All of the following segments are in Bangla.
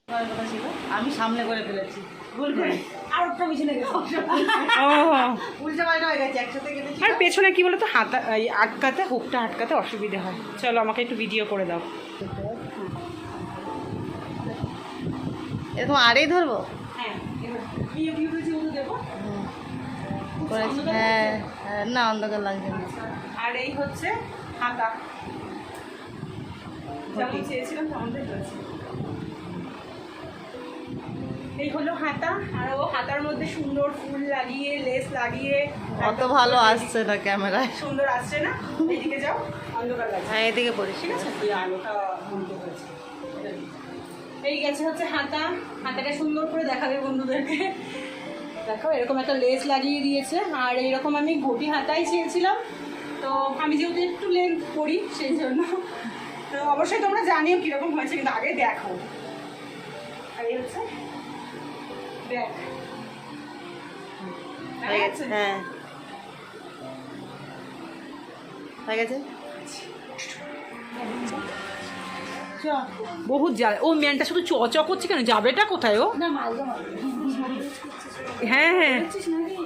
কথা ছিল, আমি সামনে করে ফেলেছি ভুল করে, আর ওটা পিছনে গেছে, উল্টা পাল্টা হয়ে গেছে একসাথে কেটেছি। আর পেছনে কি বলতো হাতা আটকাতে, হুকটা আটকাতে অসুবিধা হয়। চলো আমাকে একটু ভিডিও করে দাও। এরকম আরেই ধরবো। হ্যাঁ দেবো। হ্যাঁ হ্যাঁ, না অন্ধকার লাগছে না। আর এই হচ্ছে হাতা, যেমন চেয়েছিলাম তেমনটাই হয়েছে। এই হলো হাতা, আর ও হাতার মধ্যে সুন্দর ফুল লাগিয়ে, লেস লাগিয়ে, অত ভালো আসছে না ক্যামেরায়। সুন্দর আসছে না? এইদিকে যাও, অন্ধকার লাগছে। হ্যাঁ এদিকে পড়িস। ঠিক আছে, এই আলোটা বন্ধ হয়েছে। এই গেছে হচ্ছে হাতা। হাতাটা সুন্দর করে দেখাবে বন্ধুদেরকে। দেখো এরকম একটা লেস লাগিয়ে দিয়েছে, আর এইরকম আমি ঘটি হাতাই চেয়েছিলাম, তো আমি যেহেতু একটু লেন্থ করি সেই জন্য। তো অবশ্যই তোমরা জানিও কীরকম হয়েছে, কিন্তু আগে দেখো। আর এই হচ্ছে দেখ, হয়ে গেছে। হ্যাঁ হয়ে গেছে। বহুত যায়। ও ম্যানটা শুধু চ করছে কেন? যাবেটা কোথায় ও? হ্যাঁ হ্যাঁ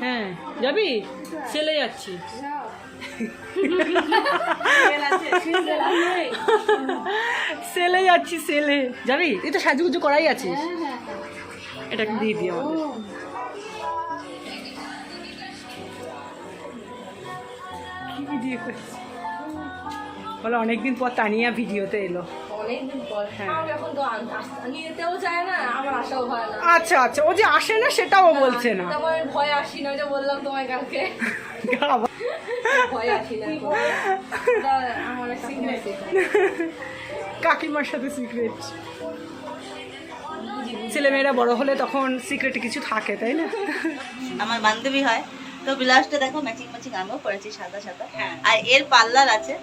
হ্যাঁ, যাবি? চলে যাচ্ছি। সেলে যাচ্ছি, সেলে যাবি? এই তো সাজুগুজু করাই আছে। এটা দিয়ে দিও ভিডিও করছি বলো। অনেকদিন পর তানিয়া ভিডিওতে এলো। অনেকদিন পর। এখন তো নিতেও যায় না, আমার আশাও হয় না। আচ্ছা আচ্ছা, ও যে আসে না সেটাও বলছে না। তারপর ভয় আসি না, যে বললাম তোমায় কালকে ভয় আসি না। এটা আমার একটা সিক্রেট। কাকিমার সাথে সিক্রেট। ছেলেমেয়েরা বড় হলে তখন সিক্রেটে কিছু থাকে, তাই না? আমার বান্ধবী হয়, তো ব্লাউজটা দেখো ম্যাচিং ম্যাচিং আমিও পরেছি সাদা সাদা। হ্যাঁ। আর এর পার্লার আছে,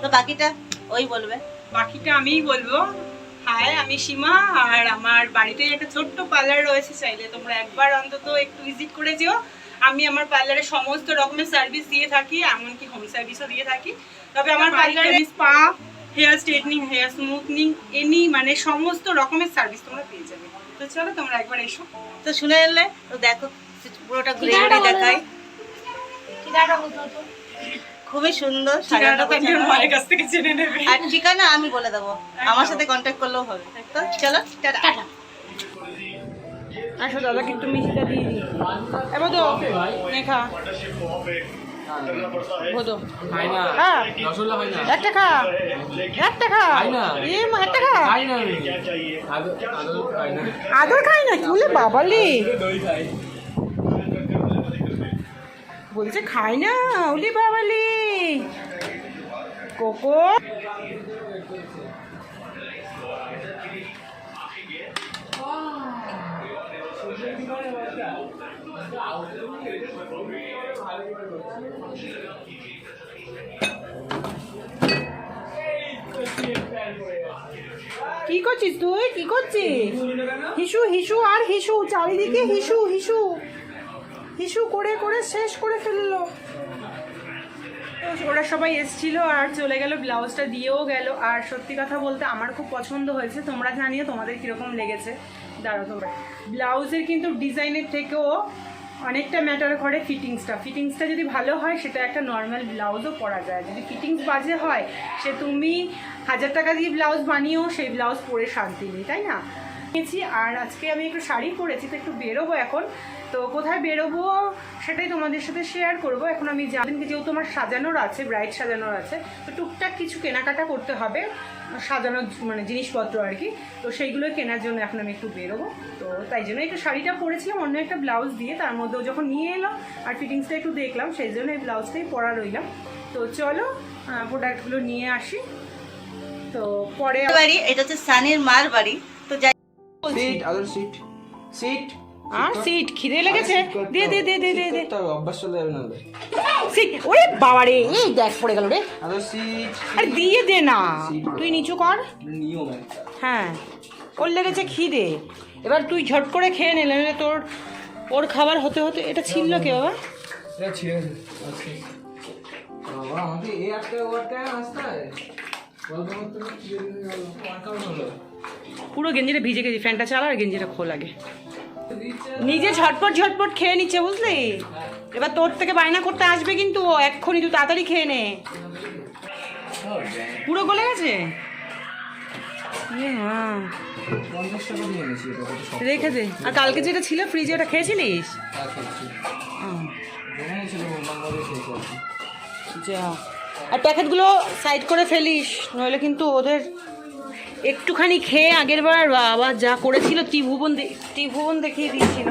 তো বাকিটা ওই বলবে। বাকিটা আমিই বলবো। হাই, আমি সীমা, আর আমার বাড়িতে একটা ছোট্ট পার্লার রয়েছে, চাইলে তোমরা একবার অন্তত একটু ভিজিট করে যেও। আমি আমার পার্লারে সমস্ত রকমের সার্ভিস দিয়ে থাকি, এমনকি হোম সার্ভিসও দিয়ে থাকি। তবে আমার পার্লারে spa, hair straightening, hair smoothening, any মানে সমস্ত রকমের সার্ভিস তোমরা পেয়ে যাবে। তো চলো তোমরা একবার এসো। তো শুনে এলে তো দেখো পুরোটা ঘুরে ঘুরে দেখাই। খুবই সুন্দর সাজানো গোছানো। মায়ের কাছ থেকে জেনে নেবে। আর ঠিকানা আমি বলে দেবো, আমার সাথে কন্ট্যাক্ট করলেও হবে। তো চলো টাটা। আসো দাদা, কিন্তু মিষ্টিটা দিয়ে দিই। এবার তো নেখা বোধ হ্যাঁ, একটা খা, একটা খা, একটা খা। আদর খাই না বলে বাবালি বলছে খাই না, ওলি বাবালি কোকো। কি করছিস তুই? কি করছিস? হিসু হিসু আর হিসু, চারিদিকে হিসু হিসু হিসু করে করে শেষ করে ফেললো। ওরা সবাই এসেছিল আর চলে গেল, ব্লাউজটা দিয়েও গেল। আর সত্যি কথা বলতে আমার খুব পছন্দ হয়েছে, তোমরা জানিও তোমাদের কীরকম লেগেছে। দাঁড়াও, তোমরা ব্লাউজের কিন্তু ডিজাইনের থেকেও অনেকটা ম্যাটার করে ফিটিংসটা যদি ভালো হয় সেটা একটা নর্মাল ব্লাউজও পরা যায়। যদি ফিটিংস বাজে হয়, সে তুমি 1000 টাকা দিয়ে ব্লাউজ বানিয়েও সেই ব্লাউজ পরে শান্তি নেই, তাই না? আর আজকে আমি একটু শাড়ি পরেছি, তো একটু বেরোবো এখন। তো কোথায় বেরোবো সেটাই তোমাদের সাথে শেয়ার করব। এখন আমি যেহেতু আমার সাজানোর আছে, ব্রাইড সাজানোর আছে, তো টুকটাক কিছু কেনাকাটা করতে হবে, সাজানোর মানে জিনিসপত্র আর কি। তো সেইগুলো কেনার জন্য এখন আমি একটু বেরোবো। তো তাই জন্য একটু শাড়িটা পরেছিলাম অন্য একটা ব্লাউজ দিয়ে, তার মধ্যেও যখন নিয়ে এলো আর ফিটিংসটা একটু দেখলাম, সেই জন্য এই ব্লাউজটাই পরা রইলাম। তো চলো প্রোডাক্টগুলো নিয়ে আসি। তো পরে বাড়ি এটা হচ্ছে সানির মার বাড়ি। তো যাই সিট আদর সিট সিট আর সিট খিদে লেগেছে, দে দে দে দে দে দে তবে অভ্যাস চলে যাবে না। সিট, ওরে বাবা রে, এই দেখ পড়ে গেল রে। আদর সিট আরে দিয়ে দে না, তুই নিচু কর। নিয়ম একটা। হ্যাঁ, ওর লেগেছে খিদে, এবার তুই ঝট করে খেয়ে নিলে, নইলে তোর ওর খাবার হতে হতে। এটা ছিল কে বাবা? এটা ছিঁড়ে আচ্ছা বাবা, আমাকে এই আটকে ও আটকে আসতে হয়। বলতে বলতে ওয়ার্কআউট হলো। পুরো গেঞ্জিটা ভিজে গেছে, ফ্যানটা চালা আর গেঞ্জিটা খোল আগে। নিজে ঝটপট ঝটপট খেয়ে নিচ্ছে বুঝলি, এবার তোর থেকে বায়না করতে আসবে কিন্তু ও এক্ষুনি, তুই তাড়াতাড়ি খেয়ে নে। পুরো গলে গেছে। হ্যাঁ 50 টাকা দিয়ে এনেছি এটা, কত শক্ত। রেখে দে। আর কালকে যেটা ছিল ফ্রিজে ওটা খেয়েছিলিস? হ্যাঁ, খেয়েছি। জমে ছিল বললাম বলে খেয়েছি আর কি। যা, আর প্যাকেটগুলো সাইড করে ফেলিস, নইলে কিন্তু ওদের একটুখানি খেয়ে আগের বার বাবা যা করেছিল ত্রিভুবন দেখিয়ে দিয়েছিল।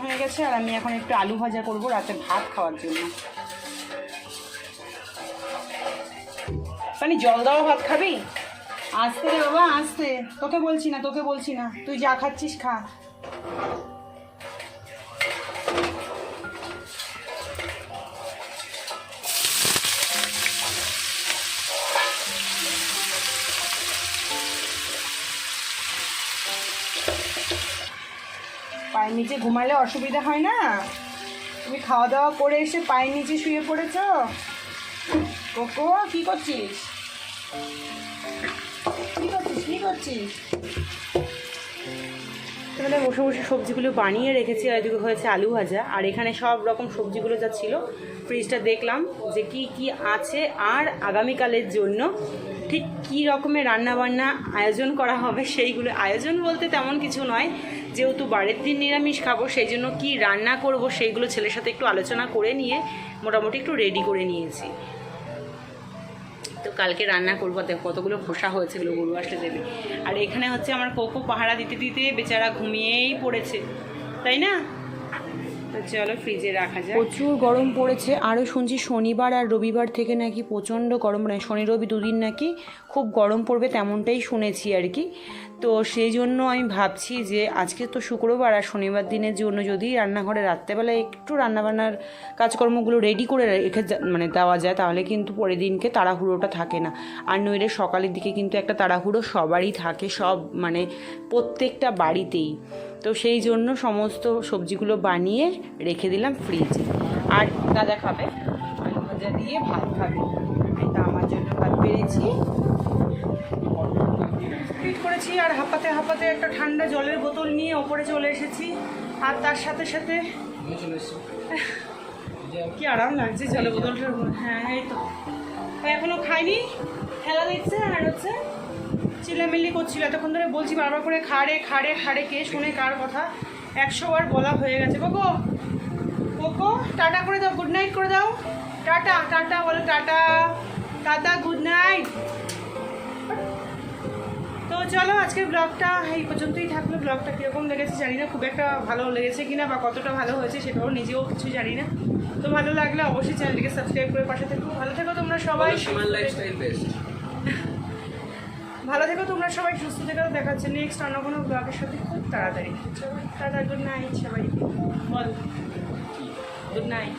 হয়ে গেছে। আর আমি এখন একটু আলু ভাজা করবো রাতে ভাত খাওয়ার জন্য। মানে জল দেওয়া ভাত খাবি? আসতে রে বাবা আসতে, তোকে বলছি না, তুই যা খাচ্ছিস খা। পায়ের নিচে ঘুমালে অসুবিধা হয় না? তুমি খাওয়া দাওয়া করে এসে পায়ের নিচে শুয়ে পড়েছ। কোকো কি করছিস? তাহলে বসে বসে সবজিগুলো বানিয়ে রেখেছি, আর এদিকে হয়েছে আলু ভাজা। আর এখানে সব রকম সবজিগুলো যা ছিল ফ্রিজটা দেখলাম যে কি কি আছে, আর আগামীকালের জন্য ঠিক কী রকমের রান্নাবান্না আয়োজন করা হবে সেইগুলো। আয়োজন বলতে তেমন কিছু নয়, যেহেতু বারের দিন নিরামিষ খাবো সেই জন্য কী রান্না করব সেইগুলো ছেলের সাথে একটু আলোচনা করে নিয়ে মোটামুটি একটু রেডি করে নিয়েছি। তো কালকে রান্না করবো, দেখো কতগুলো খোসা হয়েছে, এগুলো গরু আসলে দেবে। আর এখানে হচ্ছে আমার কোকো পাহারা দিতে দিতে বেচারা ঘুমিয়েই পড়েছে, তাই না? তো চলো ফ্রিজে রাখা যায়। প্রচুর গরম পড়েছে। আরও শুনছি শনিবার আর রবিবার থেকে নাকি প্রচণ্ড গরম, মানে শনি রবি দুদিন নাকি খুব গরম পড়বে, তেমনটাই শুনেছি আর কি। তো সেই জন্য আমি ভাবছি যে আজকে তো শুক্রবার আর শনিবার দিনের জন্য যদি রান্নাঘরে রাত্রেবেলা একটু রান্নাবান্নার কাজকর্মগুলো রেডি করে রেখে মানে দেওয়া যায়, তাহলে কিন্তু পরের দিনকে তাড়াহুড়োটা থাকে না। আর নইলে সকালের দিকে কিন্তু একটা তাড়াহুড়ো সবারই থাকে, সব মানে প্রত্যেকটা বাড়িতেই। তো সেই জন্য সমস্ত সবজিগুলো বানিয়ে রেখে দিলাম ফ্রিজে। আর দাদা খাবে আলু ভাজা দিয়ে ভাত খাবে, এটা আমার জন্য ভাত পেরেছি ফিট করেছি। আর হাঁপাতে একটা ঠান্ডা জলের বোতল নিয়ে ওপরে চলে এসেছি। আর তার সাথে সাথে চলে এসছি। কি আরাম লাগছে জলের বোতলটার। হ্যাঁ এই তো এখনও খাইনি, খেলা দেখছে আর হচ্ছে চিল্লামিল্লি করছিল। এতক্ষণ ধরে বলছি বারবার করে খাড়ে খাড়ে খাড়ে, কে শুনে কার কথা, 100 বার বলা হয়ে গেছে। কোকো কোকো টাটা করে দাও, গুড নাইট করে দাও। টাটা টাটা বলো, টাটা টাটা গুড নাইট। তো চলো আজকের ব্লগটা এই পর্যন্তই থাকলো। ব্লগটা কীরকম লেগেছে জানি না, খুব একটা ভালো লেগেছে কিনা বা কতটা ভালো হয়েছে সেটাও নিজেও কিছু জানি না। তো ভালো লাগলে অবশ্যই চ্যানেলটিকে সাবস্ক্রাইব করে পাশে থেকো। ভালো থেকো তোমরা সবাই, সীমার লাইফস্টাইল বেস্ট। ভালো থেকো তোমরা সবাই, সুস্থ থেকো। দেখা হচ্ছে নেক্সট অন্য কোনো ব্লগের সাথে খুব তাড়াতাড়ি। টাটা গুড নাইট সবাই, বল গুড নাইট।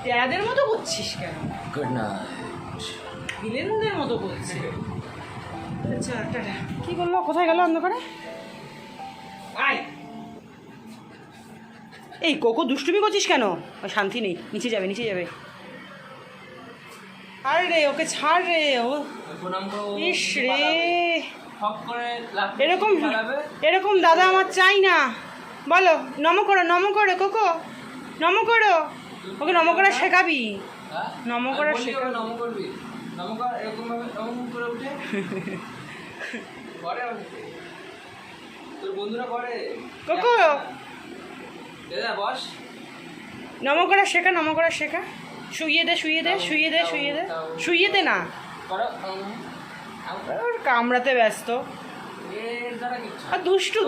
টেরাদের মতো করছিস কেন? Good night. ভিলেনদের মতো করছে। আচ্ছা টাটা। কি বললো, কোথায় গেল অন্ধকারে? আয় এই কোকো দুষ্টুমি করছিস কেন? শান্তি নেই, নিচে যাবে নিচে যাবে। আরে রে ওকে ছাড় রে, ও ইস রে, এরকম দাদা আমার চাই না। বলো নম করো কোকো, নম করো। ওকে নম করা শেখাবি, নম করা শেখাবি। কোকো নম করা শেখা। শুইয়ে দে না, কামড়াতে ব্যস্ত আর দুষ্টু।